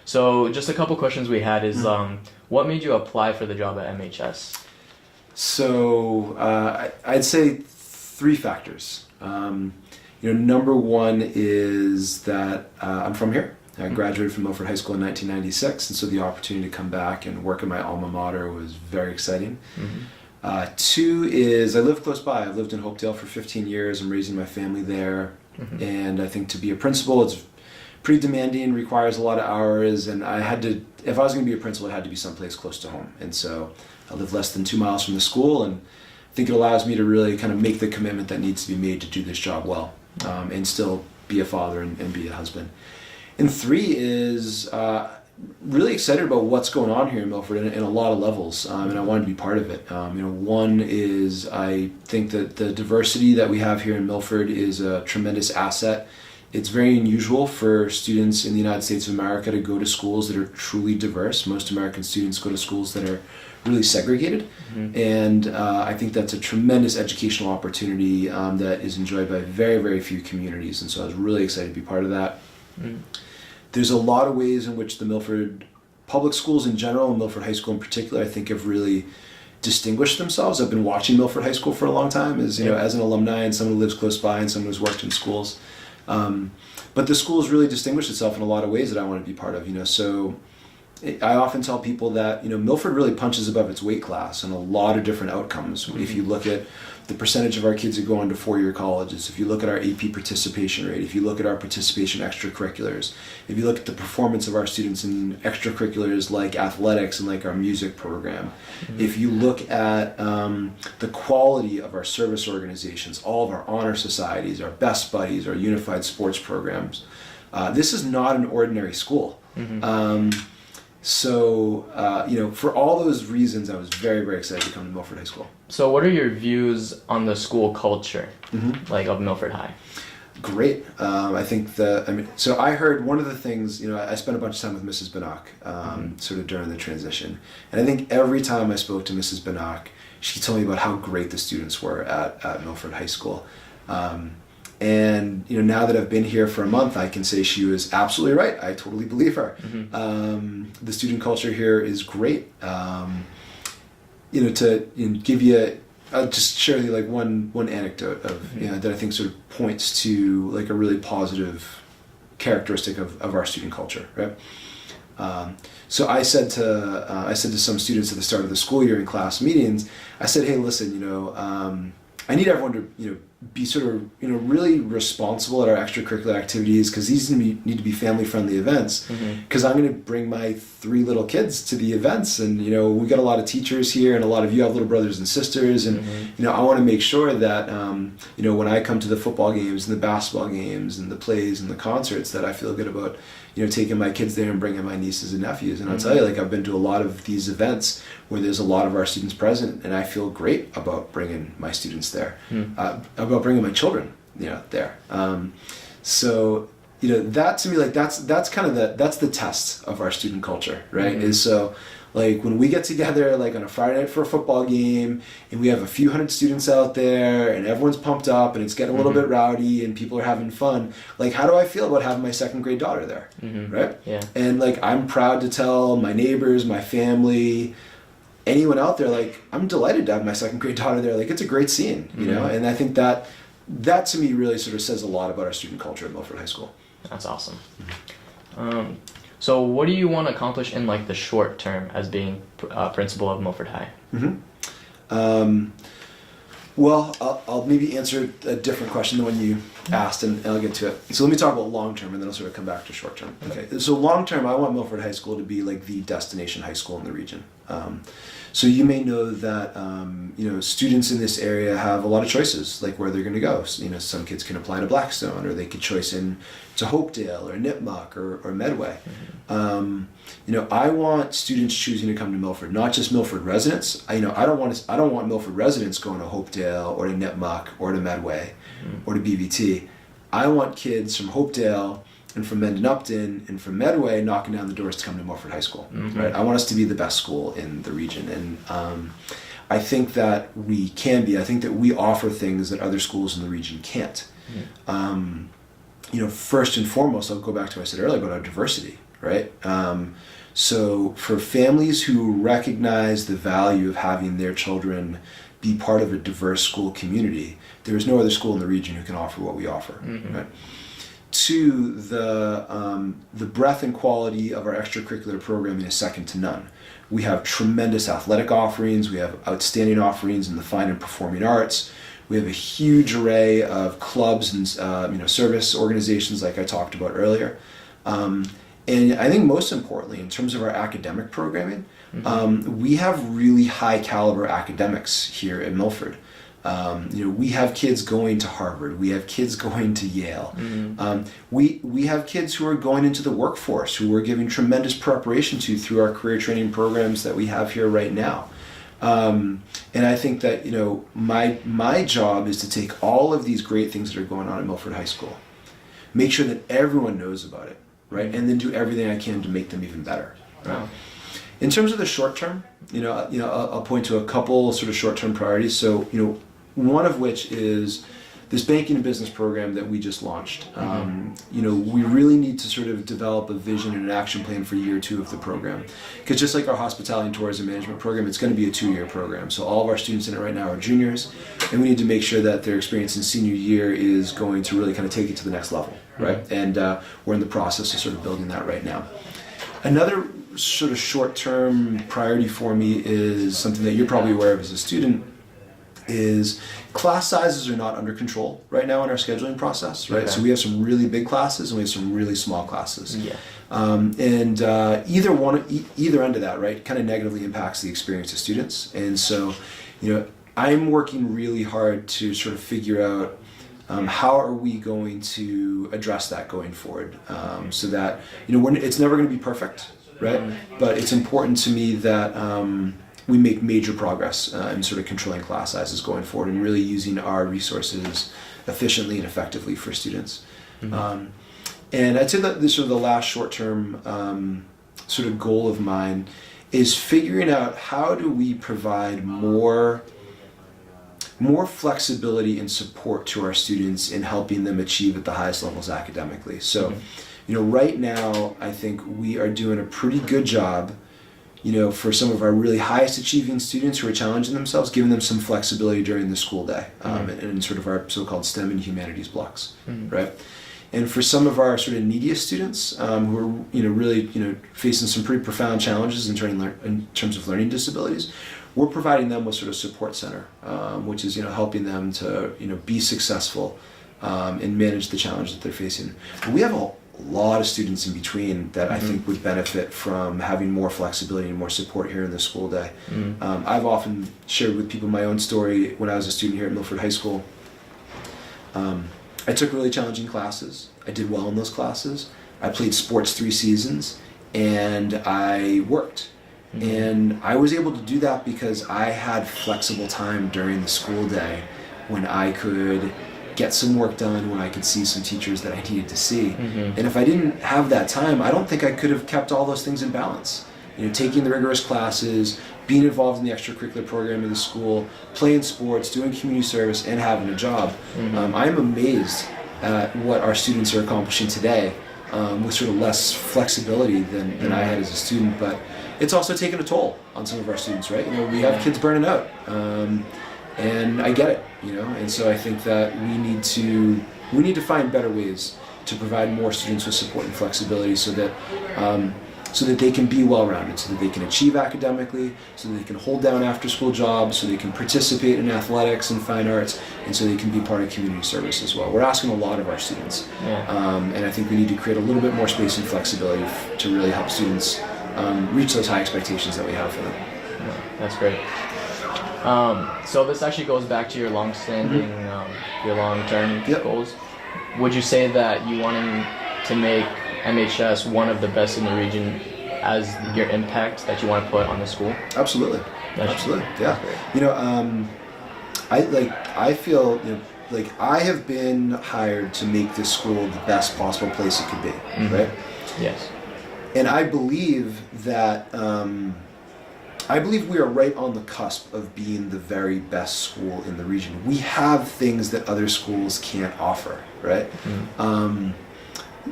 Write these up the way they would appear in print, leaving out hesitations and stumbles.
So just a couple questions we had is, what made you apply for the job at MHS? So I'd say three factors. Number one is that I'm from here. I graduated from Milford High School in 1996, and so the opportunity to come back and work at my alma mater was very exciting. Two is I live close by. I've lived in Hopedale for 15 years. I'm raising my family there, and I think to be a principal, it's pretty demanding, requires a lot of hours, and if I was going to be a principal, it had to be someplace close to home. And so I live less than 2 miles from the school, and I think it allows me to really kind of make the commitment that needs to be made to do this job well, and still be a father and be a husband. And three is really excited about what's going on here in Milford in a lot of levels, and I wanted to be part of it. One is I think that the diversity that we have here in Milford is a tremendous asset. It's very unusual for students in the United States of America to go to schools that are truly diverse. Most American students go to schools that are really segregated, and I think that's a tremendous educational opportunity that is enjoyed by very, very few communities, and so I was really excited to be part of that. There's a lot of ways in which the Milford public schools in general, and Milford High School in particular, I think have really distinguished themselves. I've been watching Milford High School for a long time as an alumni and someone who lives close by and someone who's worked in schools. But the school's really distinguished itself in a lot of ways that I want to be part of. So I often tell people that Milford really punches above its weight class in a lot of different outcomes. If you look at the percentage of our kids who go on to four-year colleges, if you look at our AP participation rate, if you look at our participation in extracurriculars, if you look at the performance of our students in extracurriculars like athletics and like our music program, if you look at the quality of our service organizations, all of our honor societies, our best buddies, our unified sports programs, this is not an ordinary school. For all those reasons, I was very, very excited to come to Milford High School. So what are your views on the school culture, of Milford High? Great. So I heard one of the things, I spent a bunch of time with Mrs. Bannock, sort of during the transition. And I think every time I spoke to Mrs. Bannock, she told me about how great the students were at Milford High School. And now that I've been here for a month, I can say she was absolutely right. I totally believe her. The student culture here is great. Give you, I'll just share with you one anecdote of that I think sort of points to like a really positive characteristic of our student culture, right? So I said to some students at the start of the school year in class meetings, I said, hey, listen, I need everyone to be sort of really responsible at our extracurricular activities, because these need to be family friendly events, because I'm going to bring my 3 little kids to the events, and we got a lot of teachers here and a lot of you have little brothers and sisters, and I want to make sure that when I come to the football games and the basketball games and the plays and the concerts, that I feel good about taking my kids there and bringing my nieces and nephews. And I'll tell you, I've been to a lot of these events where there's a lot of our students present, and I feel great about bringing my students there, about bringing my children, there. So that to me, that's kind of that's the test of our student culture, right? Is so. When we get together on a Friday night for a football game and we have a few hundred students out there and everyone's pumped up and it's getting a little bit rowdy and people are having fun, how do I feel about having my 2nd grade daughter there, right? Yeah. And I'm proud to tell my neighbors, my family, anyone out there, I'm delighted to have my 2nd grade daughter there. It's a great scene, and I think that to me really sort of says a lot about our student culture at Milford High School. That's awesome. So what do you want to accomplish in the short term as being principal of Milford High? Well, I'll maybe answer a different question than when you asked, and I'll get to it. So let me talk about long term, and then I'll sort of come back to short term. Okay. So long term, I want Milford High School to be the destination high school in the region. So you may know that students in this area have a lot of choices, where they're going to go. So, some kids can apply to Blackstone, or they could choice to Hopedale or Nipmuc or Medway. I want students choosing to come to Milford, not just Milford residents. I don't want Milford residents going to Hopedale or to Nipmuc or to Medway or to BVT. I want kids from Hopedale and from Mendon Upton and from Medway knocking down the doors to come to Milford High School. Right? I want us to be the best school in the region, and I think that we can be. I think that we offer things that other schools in the region can't. First and foremost, I'll go back to what I said earlier about our diversity. right? So for families who recognize the value of having their children be part of a diverse school community, there is no other school in the region who can offer what we offer, right? Two, the breadth and quality of our extracurricular programming is second to none. We have tremendous athletic offerings. We have outstanding offerings in the fine and performing arts. We have a huge array of clubs and service organizations like I talked about earlier. And I think most importantly, in terms of our academic programming, we have really high caliber academics here at Milford. We have kids going to Harvard. We have kids going to Yale. We have kids who are going into the workforce, who we're giving tremendous preparation to through our career training programs that we have here right now. And I think that my job is to take all of these great things that are going on at Milford High School, make sure that everyone knows about it, right, and then do everything I can to make them even better. Right? Wow. In terms of the short term, I'll point to a couple sort of short term priorities. So one of which is this banking and business program that we just launched. We really need to sort of develop a vision and an action plan for year 2 of the program. Because just like our hospitality and tourism management program, it's going to be a 2-year program. So all of our students in it right now are juniors, and we need to make sure that their experience in senior year is going to really kind of take it to the next level, right? And we're in the process of sort of building that right now. Another sort of short-term priority for me is something that you're probably aware of as a student, is class sizes are not under control right now in our scheduling process, right? Okay. So we have some really big classes and we have some really small classes. Yeah. Either end of that, right, kind of negatively impacts the experience of students. And so, I'm working really hard to sort of figure out how are we going to address that going forward, so that it's never going to be perfect, right? But it's important to me that we make major progress in sort of controlling class sizes going forward and really using our resources efficiently and effectively for students. And I'd say that this sort of the last short-term sort of goal of mine is figuring out how do we provide more flexibility and support to our students in helping them achieve at the highest levels academically. So, right now I think we are doing a pretty good job for some of our really highest achieving students who are challenging themselves, giving them some flexibility during the school day, and sort of our so-called STEM and humanities blocks, right? And for some of our sort of neediest students who are really facing some pretty profound challenges in terms of learning disabilities, we're providing them with sort of support center, which is helping them to be successful and manage the challenges that they're facing. But we have a lot of students in between that I think would benefit from having more flexibility and more support here in the school day. I've often shared with people my own story when I was a student here at Milford High School. I took really challenging classes. I did well in those classes. I played sports 3 seasons and I worked. And I was able to do that because I had flexible time during the school day when I could get some work done, when I could see some teachers that I needed to see. And if I didn't have that time, I don't think I could have kept all those things in balance. Taking the rigorous classes, being involved in the extracurricular program of the school, playing sports, doing community service, and having a job. I'm amazed at what our students are accomplishing today with sort of less flexibility than I had as a student. But it's also taken a toll on some of our students, right? We have kids burning out. And I get it, and so I think that we need to find better ways to provide more students with support and flexibility so that they can be well-rounded, so that they can achieve academically, so that they can hold down after-school jobs, so they can participate in athletics and fine arts, and so they can be part of community service as well. We're asking a lot of our students, and I think we need to create a little bit more space and flexibility to really help students reach those high expectations that we have for them. Yeah, that's great. So this actually goes back to your long-standing, your long-term goals. Would you say that you wanting to make MHS one of the best in the region as your impact that you want to put on the school? Absolutely. Absolutely. Yeah. I feel like I have been hired to make this school the best possible place it could be, right? Yes. And I believe that we are right on the cusp of being the very best school in the region. We have things that other schools can't offer, right?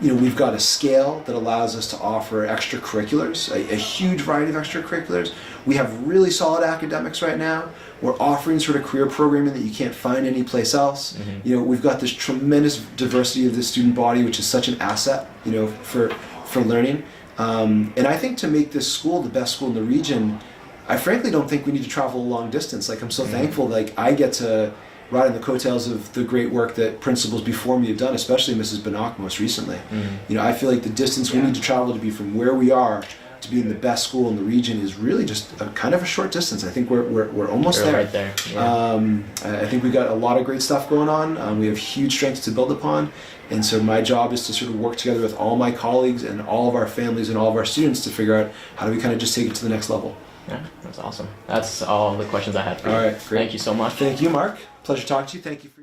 we've got a scale that allows us to offer extracurriculars, a huge variety of extracurriculars. We have really solid academics right now. We're offering sort of career programming that you can't find anyplace else. We've got this tremendous diversity of the student body, which is such an asset, for learning. And I think to make this school the best school in the region, I frankly don't think we need to travel a long distance. Like, I'm so thankful, like, I get to ride on the coattails of the great work that principals before me have done, especially Mrs. Banach most recently. I feel like the distance we need to travel to be from where we are to being the best school in the region is really just kind of a short distance. I think we're almost there. Right there. Yeah. I think we've got a lot of great stuff going on. We have huge strengths to build upon. And so my job is to sort of work together with all my colleagues and all of our families and all of our students to figure out how do we kind of just take it to the next level. Yeah, that's awesome. That's all the questions I had for you. All right, great. Thank you so much. Thank you, Mark. Pleasure talking to you. Thank you for